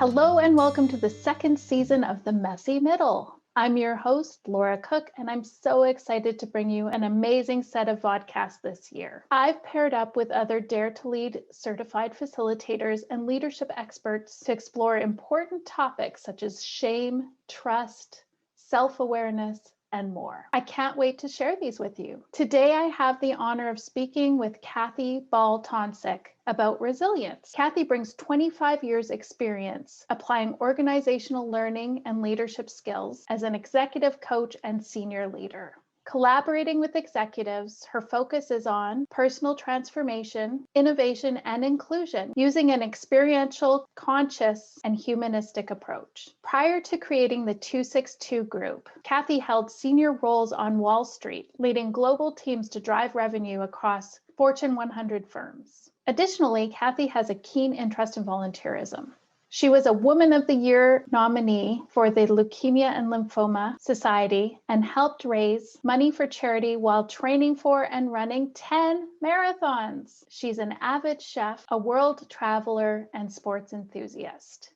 Hello and welcome to the second season of The Messy Middle. I'm your host, Laura Cook, and I'm so excited to bring you an amazing set of vodcasts this year. I've paired up with other Dare to Lead certified facilitators and leadership experts to explore important topics such as shame, trust, self-awareness, and more. I can't wait to share these with you. Today, I have the honor of speaking with Kathy Ball-Toncic about resilience. Kathy brings 25 years experience applying organizational learning and leadership skills as an executive coach and senior leader. Collaborating with executives, her focus is on personal transformation, innovation, and inclusion using an experiential, conscious, and humanistic approach. Prior to creating the 262 Group, Kathy held senior roles on Wall Street, leading global teams to drive revenue across Fortune 100 firms. Additionally, Kathy has a keen interest in volunteerism. She was a Woman of the Year nominee for the Leukemia and Lymphoma Society and helped raise money for charity while training for and running 10 marathons. She's an avid chef, a world traveler, and sports enthusiast.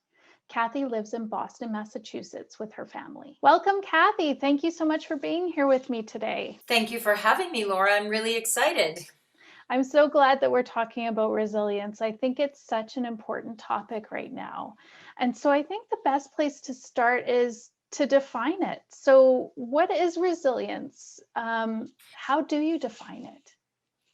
Kathy lives in Boston, Massachusetts with her family. Welcome, Kathy. Thank you so much for being here with me today. Thank you for having me, Laura. I'm really excited. I'm so glad that we're talking about resilience. I think it's such an important topic right now. And so I think the best place to start is to define it. So what is resilience? How do you define it?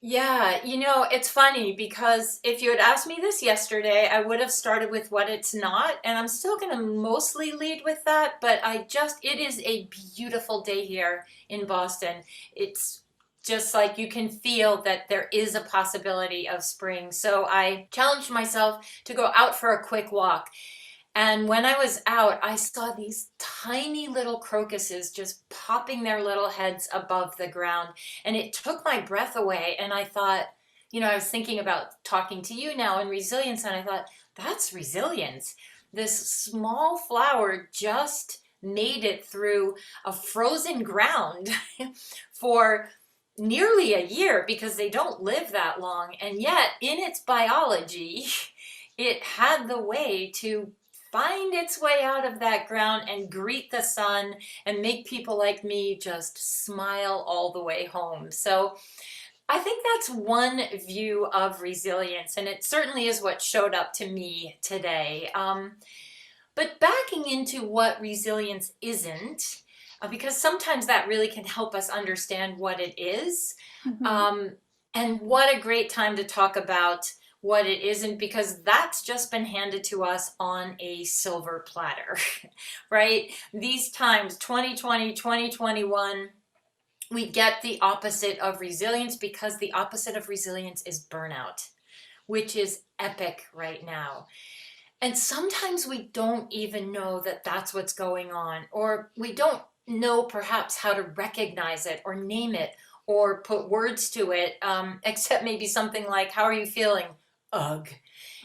Yeah, it's funny because if you had asked me this yesterday, I would have started with what it's not, and I'm still going to mostly lead with that, but it is a beautiful day here in Boston. It's just like you can feel that there is a possibility of spring. So I challenged myself to go out for a quick walk. And when I was out, I saw these tiny little crocuses just popping their little heads above the ground. And it took my breath away. And I thought, I was thinking about talking to you now and resilience. And I thought, that's resilience. This small flower just made it through a frozen ground for nearly a year because they don't live that long. And yet, in its biology, it had the way to find its way out of that ground and greet the sun and make people like me just smile all the way home. So I think that's one view of resilience, and it certainly is what showed up to me today. But backing into what resilience isn't, because sometimes that really can help us understand what it is. Mm-hmm. And what a great time to talk about what it isn't, because that's just been handed to us on a silver platter, right? These times, 2020, 2021, we get the opposite of resilience because the opposite of resilience is burnout, which is epic right now. And sometimes we don't even know that that's what's going on, or we don't know perhaps how to recognize it or name it or put words to it, except maybe something like, how are you feeling? Ugh.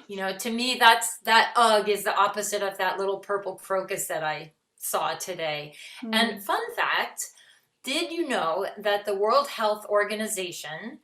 To me, that ugh is the opposite of that little purple crocus that I saw today. And fun fact, did you know that the World Health Organization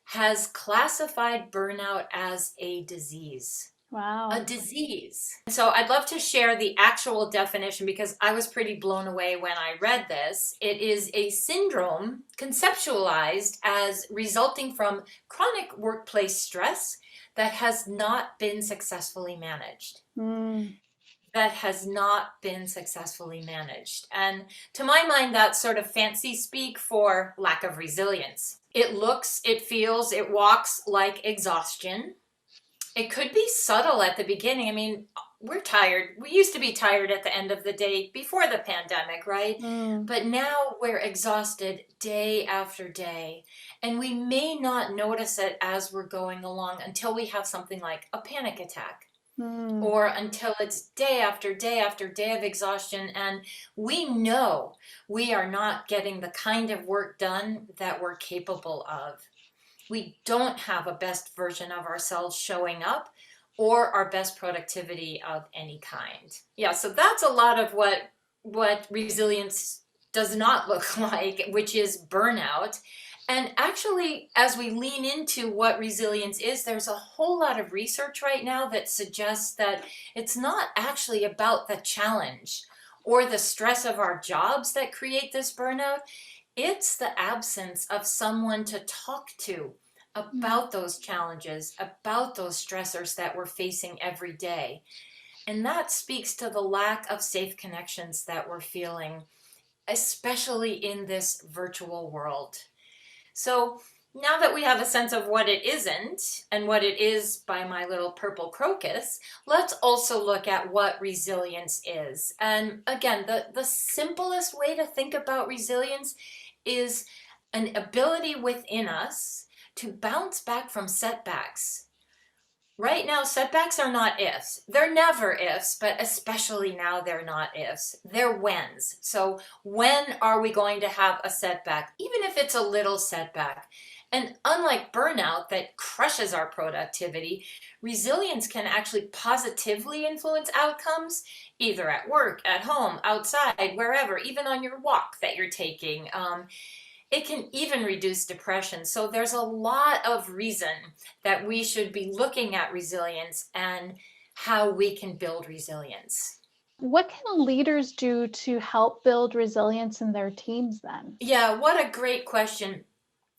has classified burnout as a disease? Wow. A disease. So I'd love to share the actual definition because I was pretty blown away when I read this. It is a syndrome conceptualized as resulting from chronic workplace stress that has not been successfully managed. That has not been successfully managed. And to my mind, that's sort of fancy speak for lack of resilience. It looks, it feels, it walks like exhaustion. It could be subtle at the beginning. I mean, we're tired. We used to be tired at the end of the day before the pandemic, right? But now we're exhausted day after day. And we may not notice it as we're going along until we have something like a panic attack. Or until it's day after day after day of exhaustion, and we know we are not getting the kind of work done that we're capable of. We don't have a best version of ourselves showing up or our best productivity of any kind. Yeah, so that's a lot of what resilience does not look like, which is burnout. And actually, as we lean into what resilience is, there's a whole lot of research right now that suggests that it's not actually about the challenge or the stress of our jobs that create this burnout. It's the absence of someone to talk to Mm. about those challenges, about those stressors that we're facing every day. And that speaks to the lack of safe connections that we're feeling, especially in this virtual world. So now that we have a sense of what it isn't and what it is by my little purple crocus, let's also look at what resilience is. And again, the simplest way to think about resilience is an ability within us to bounce back from setbacks. Right now, setbacks are not ifs. They're never ifs, but especially now they're not ifs. They're whens. So when are we going to have a setback, even if it's a little setback? And unlike burnout that crushes our productivity, resilience can actually positively influence outcomes, either at work, at home, outside, wherever, even on your walk that you're taking. It can even reduce depression. So there's a lot of reason that we should be looking at resilience and how we can build resilience. What can leaders do to help build resilience in their teams then? Yeah, what a great question.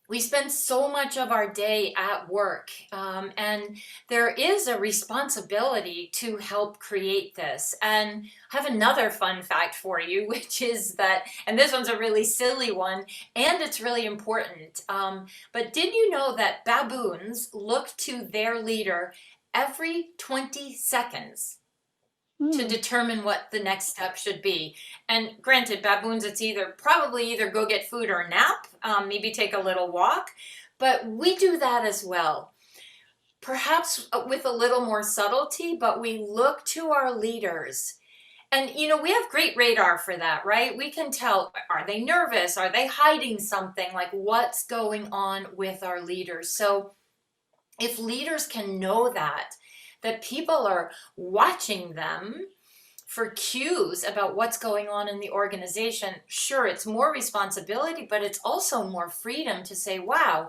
We spend so much of our day at work, and there is a responsibility to help create this. And I have another fun fact for you, which is that, and this one's a really silly one, and it's really important. But did you know that baboons look to their leader every 20 seconds to Hmm. determine what the next step should be? And granted, baboons, it's probably either go get food or nap, maybe take a little walk, but we do that as well. Perhaps with a little more subtlety, but we look to our leaders. And we have great radar for that, right? We can tell, are they nervous? Are they hiding something? Like, what's going on with our leaders? So if leaders can know that people are watching them for cues about what's going on in the organization, sure, it's more responsibility, but it's also more freedom to say, wow,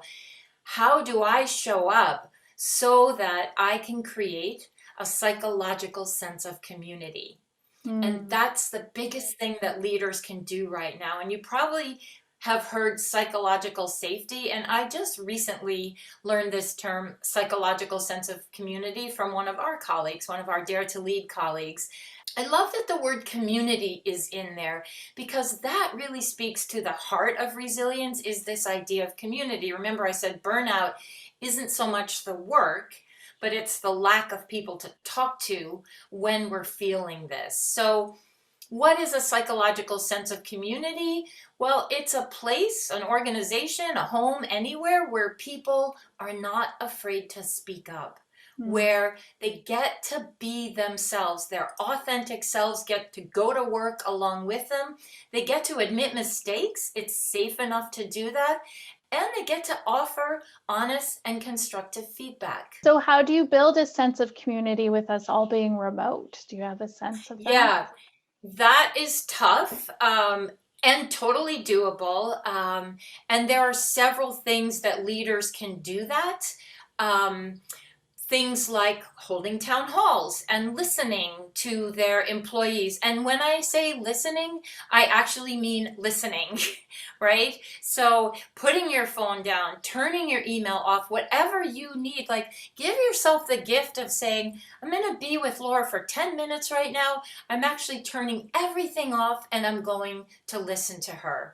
how do I show up so that I can create a psychological sense of community? And Hmm. that's the biggest thing that leaders can do right now. And you probably have heard psychological safety. And I just recently learned this term, psychological sense of community, from one of our colleagues, one of our Dare to Lead colleagues. I love that the word community is in there, because that really speaks to the heart of resilience, is this idea of community. Remember, I said burnout isn't so much the work, but it's the lack of people to talk to when we're feeling this. So what is a psychological sense of community? Well, it's a place, an organization, a home, anywhere where people are not afraid to speak up, Hmm. where they get to be themselves. Their authentic selves get to go to work along with them. They get to admit mistakes. It's safe enough to do that. And they get to offer honest and constructive feedback. So, how do you build a sense of community with us all being remote? Do you have a sense of that? Yeah, that is tough, and totally doable. And there are several things that leaders can do that. Um, Things like holding town halls and listening to their employees. And when I say listening, I actually mean listening, right? So putting your phone down, turning your email off, whatever you need, like give yourself the gift of saying, I'm going to be with Laura for 10 minutes right now. I'm actually turning everything off and I'm going to listen to her.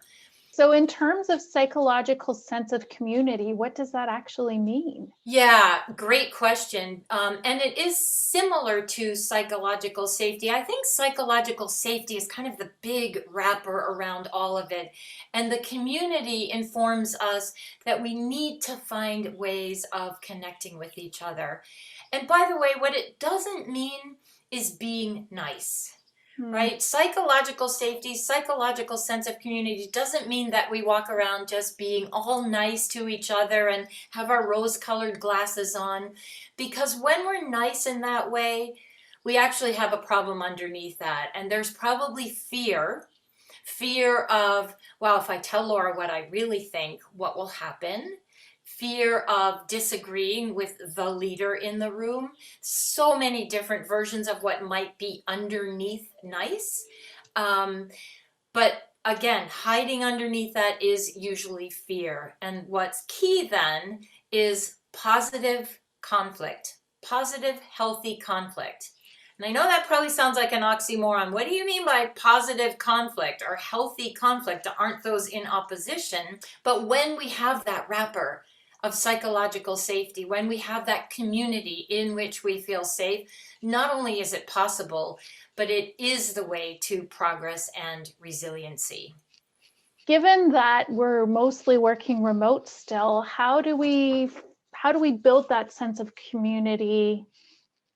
So, in terms of psychological sense of community, what does that actually mean? Yeah, great question. And it is similar to psychological safety. I think psychological safety is kind of the big wrapper around all of it. And the community informs us that we need to find ways of connecting with each other. And by the way, what it doesn't mean is being nice. Hmm. Right? Psychological safety, psychological sense of community doesn't mean that we walk around just being all nice to each other and have our rose-colored glasses on. Because when we're nice in that way, we actually have a problem underneath that. And there's probably Fear of, well, if I tell Laura what I really think, what will happen? Fear of disagreeing with the leader in the room. So many different versions of what might be underneath nice. But again, hiding underneath that is usually fear. And what's key then is positive conflict, positive, healthy conflict. And I know that probably sounds like an oxymoron. What do you mean by positive conflict or healthy conflict? Aren't those in opposition? But when we have that wrapper of psychological safety, when we have that community in which we feel safe, not only is it possible, but it is the way to progress and resiliency. Given that we're mostly working remote still, how do we build that sense of community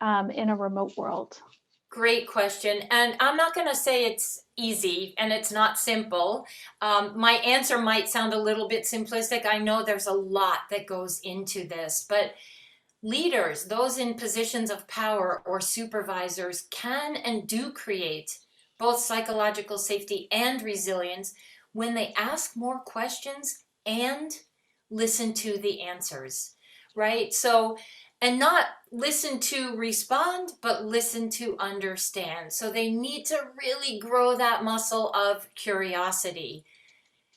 in a remote world? Great question. And I'm not going to say it's easy and it's not simple. My answer might sound a little bit simplistic. I know there's a lot that goes into this, but leaders, those in positions of power or supervisors, can and do create both psychological safety and resilience when they ask more questions and listen to the answers, right? So, and not listen to respond, but listen to understand. So they need to really grow that muscle of curiosity.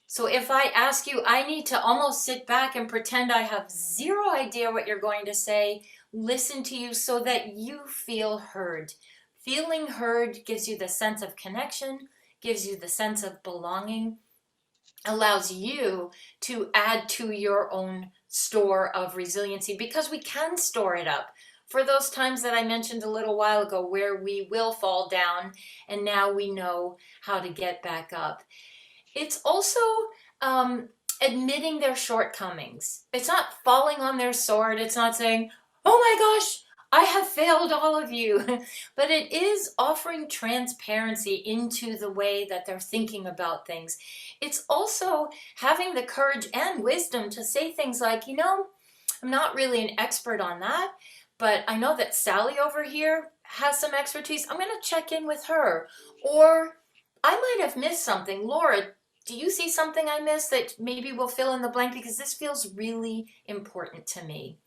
So if I ask you, I need to almost sit back and pretend I have zero idea what you're going to say, listen to you so that you feel heard. Feeling heard gives you the sense of connection, gives you the sense of belonging, allows you to add to your own store of resiliency, because we can store it up for those times that I mentioned a little while ago where we will fall down and now we know how to get back up. It's also admitting their shortcomings. It's not falling on their sword. It's not saying, oh my gosh, I have failed all of you. But it is offering transparency into the way that they're thinking about things. It's also having the courage and wisdom to say things like, I'm not really an expert on that, but I know that Sally over here has some expertise. I'm going to check in with her. Or I might have missed something. Laura, do you see something I missed that maybe we'll fill in the blank, because this feels really important to me?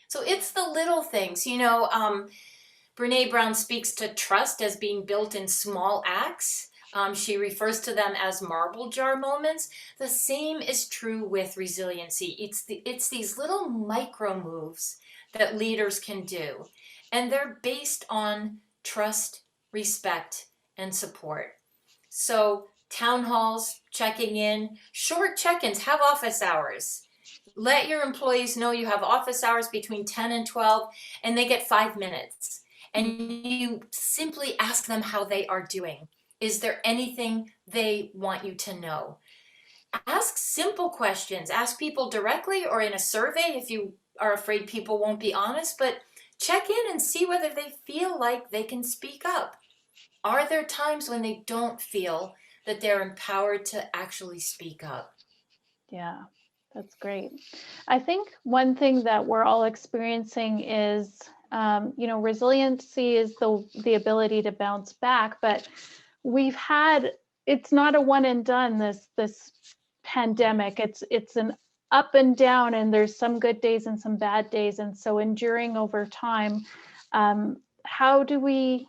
So it's the little things, Brene Brown speaks to trust as being built in small acts. She refers to them as marble jar moments. The same is true with resiliency. It's these little micro moves that leaders can do, and they're based on trust, respect, and support. So town halls, checking in, short check-ins, have office hours. Let your employees know you have office hours between 10 and 12, and they get 5 minutes. And you simply ask them how they are doing. Is there anything they want you to know? Ask simple questions. Ask people directly or in a survey if you are afraid people won't be honest, but check in and see whether they feel like they can speak up. Are there times when they don't feel that they're empowered to actually speak up? Yeah, that's great. I think one thing that we're all experiencing is, resiliency is the ability to bounce back, but it's not a one and done, this pandemic. It's an up and down, and there's some good days and some bad days. And so enduring over time, how do we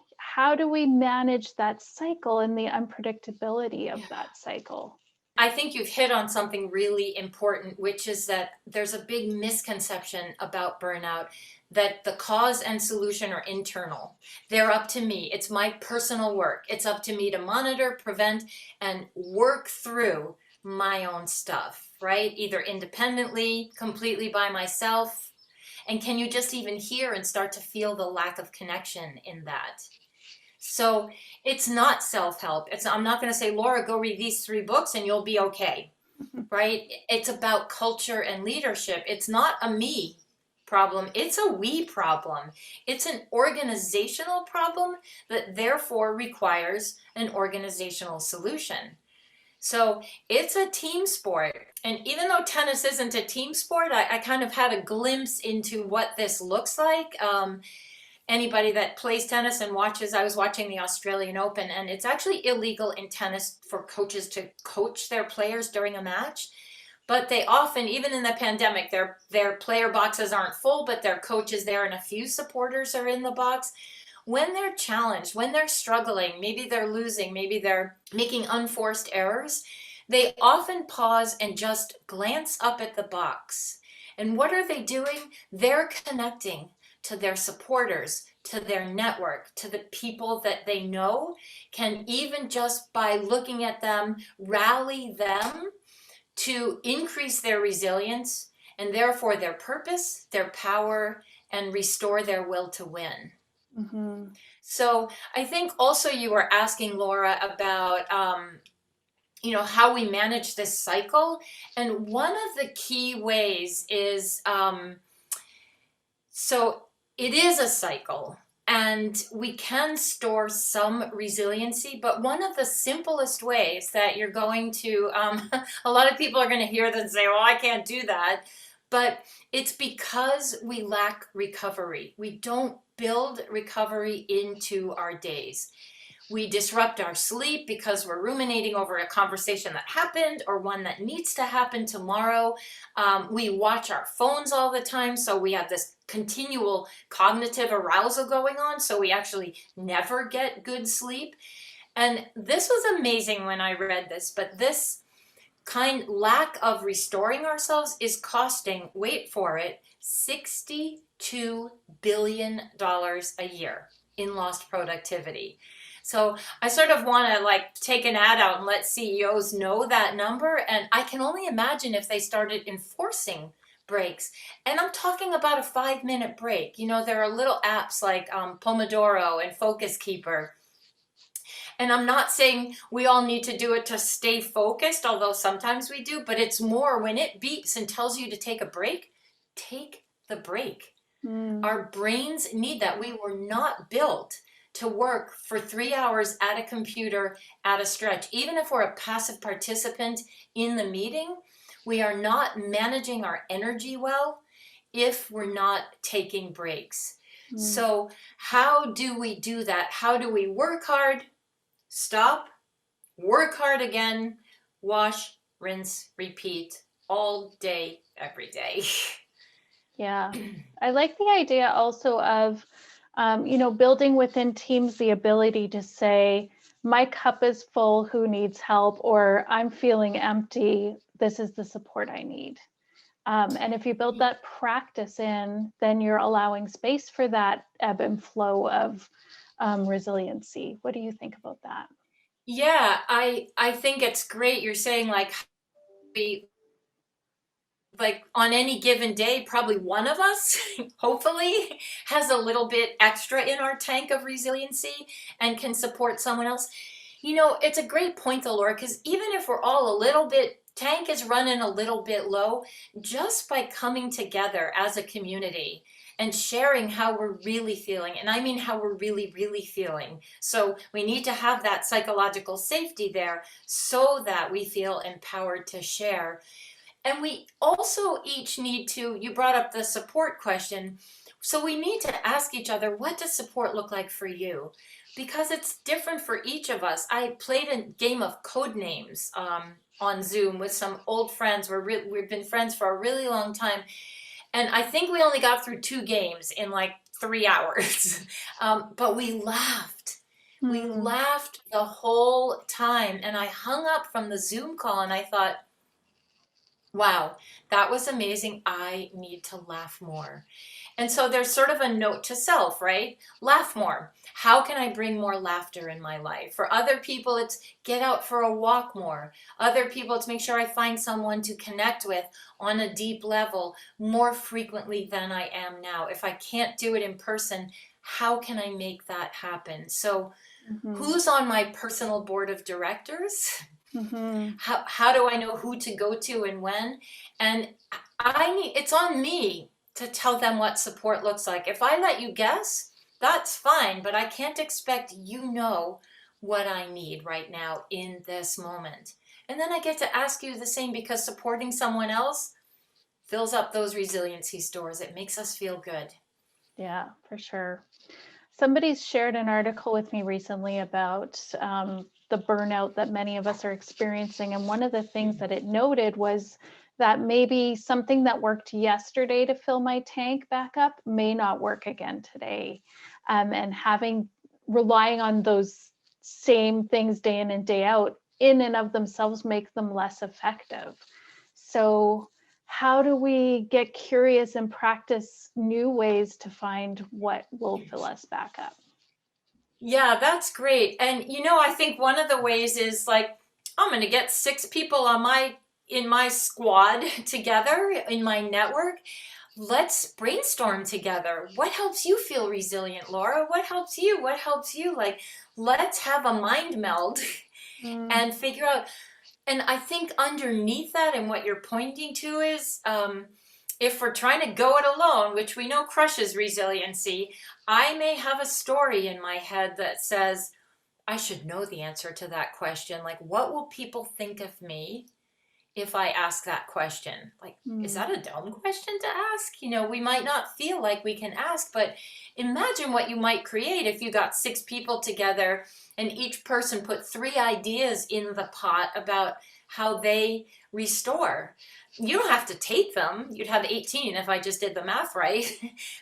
manage that cycle and the unpredictability of that cycle? I think you've hit on something really important, which is that there's a big misconception about burnout, that the cause and solution are internal. They're up to me. It's my personal work. It's up to me to monitor, prevent, and work through my own stuff, right? Either independently, completely by myself. And can you just even hear and start to feel the lack of connection in that? So it's not self-help. I'm not going to say, Laura, go read these 3 books and you'll be okay, right? It's about culture and leadership. It's not a me problem. It's a we problem. It's an organizational problem that therefore requires an organizational solution. So it's a team sport. And even though tennis isn't a team sport, I kind of had a glimpse into what this looks like. anybody that plays tennis and watches, I was watching the Australian Open, and it's actually illegal in tennis for coaches to coach their players during a match. But they often, even in the pandemic, their player boxes aren't full, but their coach is there and a few supporters are in the box. When they're challenged, when they're struggling, maybe they're losing, maybe they're making unforced errors, they often pause and just glance up at the box. And what are they doing? They're connecting to their supporters, to their network, to the people that they know, can even just by looking at them, rally them to increase their resilience and therefore their purpose, their power, and restore their will to win. Mm-hmm. So I think also you were asking, Laura, about how we manage this cycle. And one of the key ways is so it is a cycle. And we can store some resiliency, but one of the simplest ways that you're going to, a lot of people are going to hear this and say, well, I can't do that. But it's because we lack recovery. We don't build recovery into our days. We disrupt our sleep because we're ruminating over a conversation that happened or one that needs to happen tomorrow. We watch our phones all the time, so we have this continual cognitive arousal going on, so we actually never get good sleep. And this was amazing when I read this, but this lack of restoring ourselves is costing, wait for it, $62 billion a year in lost productivity. So I sort of want to take an ad out and let CEOs know that number. And I can only imagine if they started enforcing breaks. And I'm talking about a 5-minute break. There are little apps like Pomodoro and Focus Keeper. And I'm not saying we all need to do it to stay focused, although sometimes we do, but it's more when it beeps and tells you to take a break, take the break. Our brains need that. We were not built to work for 3 hours at a computer at a stretch. Even if we're a passive participant in the meeting, we are not managing our energy well if we're not taking breaks. So how do we do that? How do we work hard, stop, work hard again, wash, rinse, repeat all day, every day? Yeah, I like the idea also of, building within teams the ability to say, my cup is full, who needs help? Or I'm feeling empty, this is the support I need. And if you build that practice in, then you're allowing space for that ebb and flow of resiliency. What do you think about that? Yeah, I think it's great. You're saying we on any given day, probably one of us, hopefully, has a little bit extra in our tank of resiliency and can support someone else. It's a great point though, Laura, because even if we're all a little bit, tank is running a little bit low, just by coming together as a community and sharing how we're really feeling. And I mean how we're really, really feeling. So we need to have that psychological safety there so that we feel empowered to share. And we also each need to, you brought up the support question. So we need to ask each other, what does support look like for you? Because it's different for each of us. I played a game of code names on Zoom with some old friends. We've been friends for a really long time. And I think we only got through 2 games in 3 hours. But we laughed. We laughed the whole time. And I hung up from the Zoom call and I thought, wow, that was amazing. I need to laugh more. And so there's sort of a note to self, right? Laugh more. How can I bring more laughter in my life? For other people, it's get out for a walk more. Other people, it's make sure I find someone to connect with on a deep level more frequently than I am now. If I can't do it in person, how can I make that happen? So who's on my personal board of directors? How do I know who to go to and when? And it's on me to tell them what support looks like. If I let you guess, that's fine, but I can't expect what I need right now in this moment. And then I get to ask you the same, because supporting someone else fills up those resiliency stores. It makes us feel good. Yeah, for sure. Somebody's shared an article with me recently about the burnout that many of us are experiencing. And one of the things that it noted was that maybe something that worked yesterday to fill my tank back up may not work again today. And relying on those same things day in and day out in and of themselves make them less effective. So how do we get curious and practice new ways to find what will fill us back up? Yeah, that's great. And I think one of the ways is like I'm going to get 6 people in my squad together in my network. Let's brainstorm together. What helps you feel resilient, Laura? What helps you? What helps you? Like, let's have a mind meld Mm, and figure out. And I think underneath that, and what you're pointing to is if we're trying to go it alone, which we know crushes resiliency, I may have a story in my head that says, I should know the answer to that question. Like, what will people think of me if I ask that question? Like, is mm, that a dumb question to ask? We might not feel like we can ask, but imagine what you might create if you got 6 people together and each person put 3 ideas in the pot about how they restore. You don't have to take them. You'd have 18 if I just did the math right.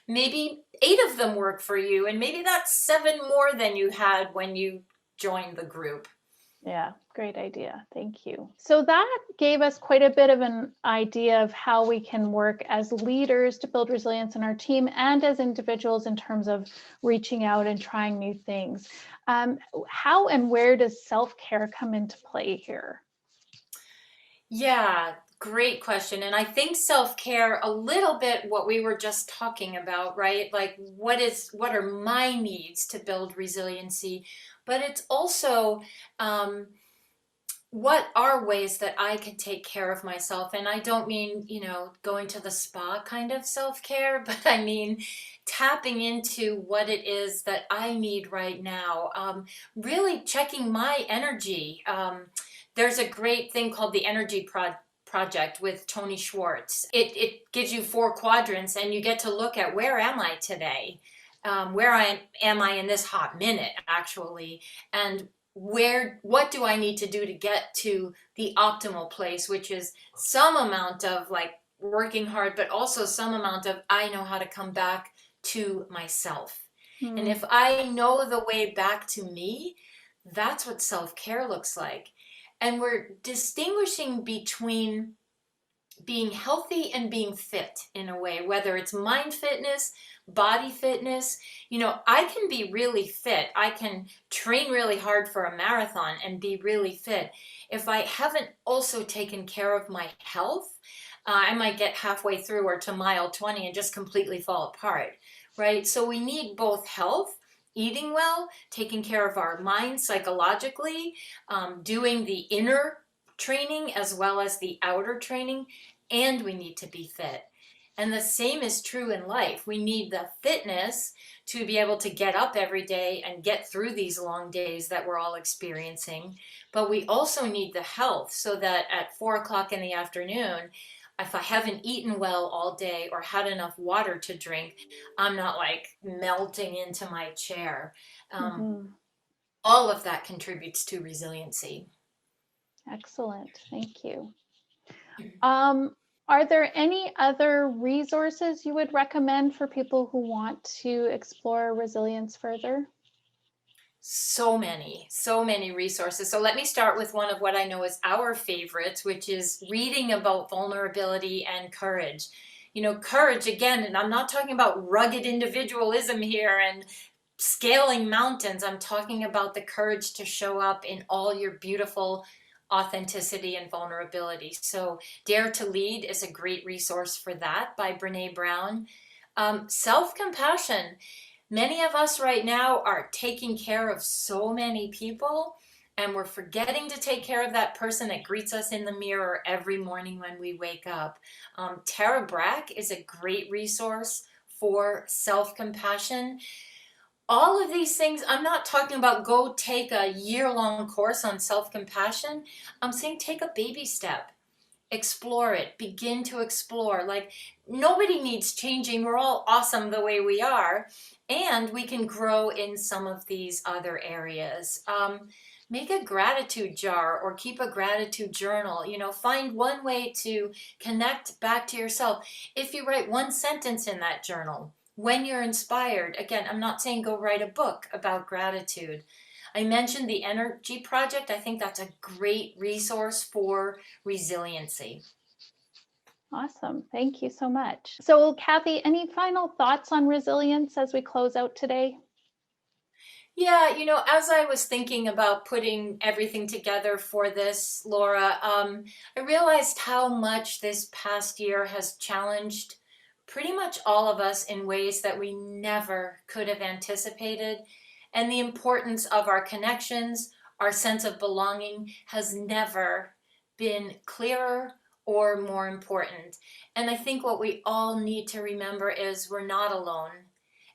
Maybe 8 of them work for you, and maybe that's 7 more than you had when you joined the group. yeah, great idea. Thank you. So that gave us quite a bit of an idea of how we can work as leaders to build resilience in our team and as individuals in terms of reaching out and trying new things. How and where does self-care come into play here? Yeah, great question. And I think self-care a little bit what we were just talking about, right? Like what are my needs to build resiliency? But it's also um, what are ways that I can take care of myself? And I don't mean, going to the spa kind of self-care, but I mean tapping into what it is that I need right now. Really checking my energy. There's a great thing called the Project with Tony Schwartz. It gives you 4 quadrants, and you get to look at where am I today? Am I in this hot minute, actually? And what do I need to do to get to the optimal place, which is some amount of like working hard, but also some amount of I know how to come back to myself. And Mm, if I know the way back to me, that's what self-care looks like. And we're distinguishing between being healthy and being fit in a way, whether it's mind fitness, body fitness. I can be really fit. I can train really hard for a marathon and be really fit. If I haven't also taken care of my health, I might get halfway through or to mile 20 and just completely fall apart, right? So we need both health, eating well, taking care of our mind psychologically, doing the inner training as well as the outer training, and we need to be fit. And the same is true in life. We need the fitness to be able to get up every day and get through these long days that we're all experiencing. But we also need the health so that at 4 o'clock in the afternoon, if I haven't eaten well all day or had enough water to drink, I'm not like melting into my chair. Um, mhm. all of that contributes to resiliency. Excellent. Thank you. Um, are there any other resources you would recommend for people who want to explore resilience further? So many resources. So let me start with one of what I know is our favorites, which is reading about vulnerability and courage. Courage, again, and I'm not talking about rugged individualism here and scaling mountains. I'm talking about the courage to show up in all your beautiful authenticity and vulnerability. So Dare to Lead is a great resource for that by Brene Brown. Self-compassion. Many of us right now are taking care of so many people, and we're forgetting to take care of that person that greets us in the mirror every morning when we wake up. Tara Brach is a great resource for self-compassion. All of these things, I'm not talking about go take a year-long course on self-compassion. I'm saying take a baby step. explore it. Begin to explore. Like, nobody needs changing. We're all awesome the way we are. And we can grow in some of these other areas. Make a gratitude jar or keep a gratitude journal. Find one way to connect back to yourself. If you write one sentence in that journal, when you're inspired, again, I'm not saying go write a book about gratitude. I mentioned the Energy Project. I think that's a great resource for resiliency. Awesome. Thank you so much. So, Kathy, any final thoughts on resilience as we close out today? Yeah, as I was thinking about putting everything together for this, Laura, I realized how much this past year has challenged pretty much all of us in ways that we never could have anticipated. And the importance of our connections, our sense of belonging has never been clearer or more important. And I think what we all need to remember is we're not alone,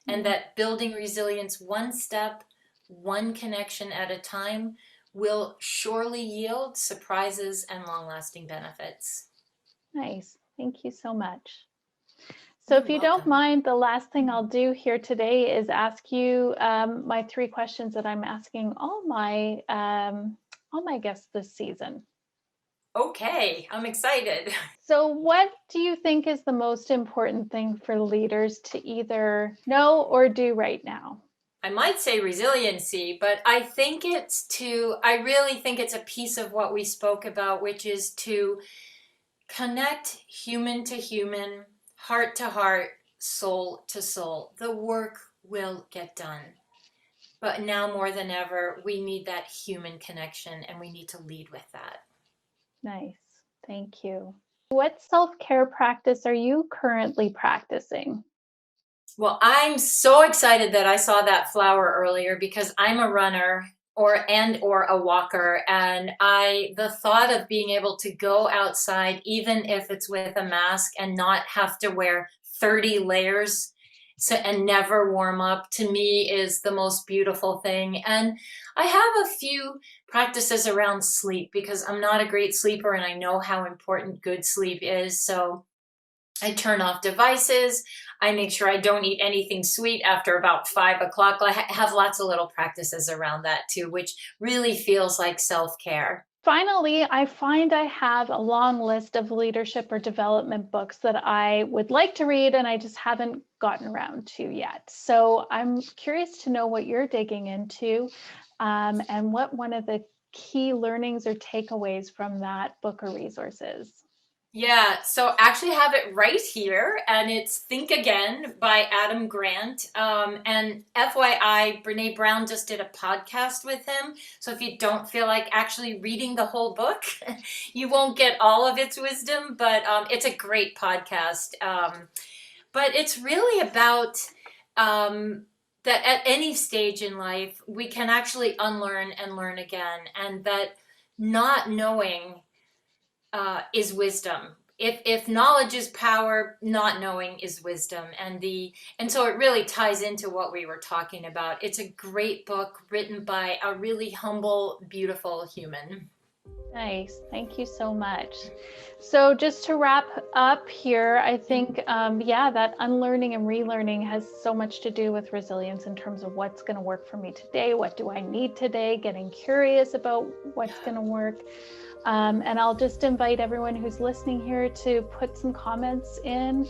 and that building resilience one step, one connection at a time, will surely yield surprises and long-lasting benefits. Nice. Thank you so much. So You're if you don't welcome. mind, the last thing I'll do here today is ask you my 3 questions that I'm asking all my guests this season. Okay, I'm excited. So what do you think is the most important thing for leaders to either know or do right now? I might say resiliency, but I really think it's a piece of what we spoke about, which is to connect human to human, heart to heart, soul to soul. The work will get done. But now more than ever, we need that human connection, and we need to lead with that. Nice. Thank you. What self-care practice are you currently practicing? Well, I'm so excited that I saw that flower earlier because I'm a runner or a walker, and the thought of being able to go outside even if it's with a mask and not have to wear 30 layers and never warm up, to me is the most beautiful thing. And I have a few practices around sleep because I'm not a great sleeper and I know how important good sleep is. So I turn off devices. I make sure I don't eat anything sweet after about 5 o'clock. I have lots of little practices around that too, which really feels like self-care. Finally, I find I have a long list of leadership or development books that I would like to read and I just haven't gotten around to yet. So I'm curious to know what you're digging into and what one of the key learnings or takeaways from that book or resources. Yeah, so actually have it right here, and it's Think Again by Adam Grant. And FYI, Brene Brown just did a podcast with him. So if you don't feel like actually reading the whole book, you won't get all of its wisdom, but it's a great podcast. But it's really about that at any stage in life, we can actually unlearn and learn again, and that not knowing is wisdom. If knowledge is power, not knowing is wisdom. And so it really ties into what we were talking about. It's a great book written by a really humble, beautiful human. Nice. Thank you so much. So just to wrap up here, I think, that unlearning and relearning has so much to do with resilience in terms of what's going to work for me today. What do I need today? Getting curious about what's going to work. And I'll just invite everyone who's listening here to put some comments in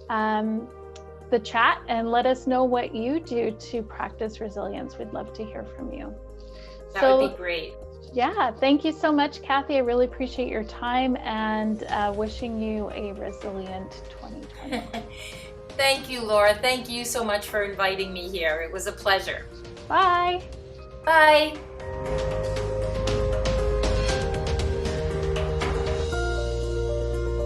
the chat and let us know what you do to practice resilience. We'd love to hear from you. That would be great. Yeah, thank you so much, Kathy. I really appreciate your time and wishing you a resilient 2020. Thank you, Laura. Thank you so much for inviting me here. It was a pleasure. Bye. Bye.